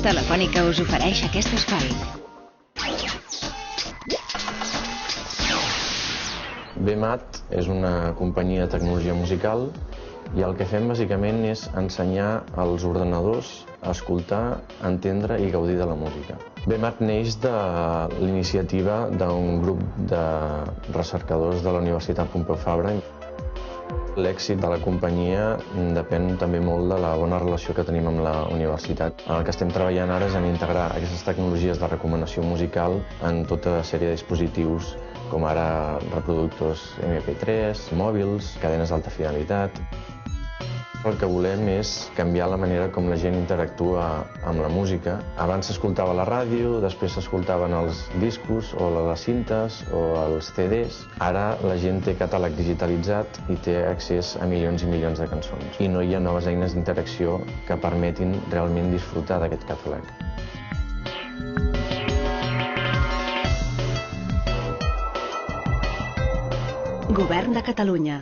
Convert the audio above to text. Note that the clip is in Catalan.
Telefònica us ofereix aquest espai. BMAT és una companyia de tecnologia musical i el que fem bàsicament és ensenyar als ordenadors a escoltar, entendre i gaudir de la música. BMAT neix de l'iniciativa d'un grup de recercadors de la Universitat Pompeu Fabra. L'èxit de la companyia depèn també molt de la bona relació que tenim amb la universitat. El que estem treballant ara és en integrar aquestes tecnologies de recomanació musical en tota sèrie de dispositius, com ara reproductors MP3, mòbils, cadenes d'alta fidelitat. El que volem és canviar la manera com la gent interactua amb la música. Abans s'escoltava a la ràdio, després s'escoltaven els discos o les cintes o els CDs. Ara la gent té catàleg digitalitzat i té accés a milions i milions de cançons. I no hi ha noves eines d'interacció que permetin realment disfrutar d'aquest catàleg. Govern de Catalunya.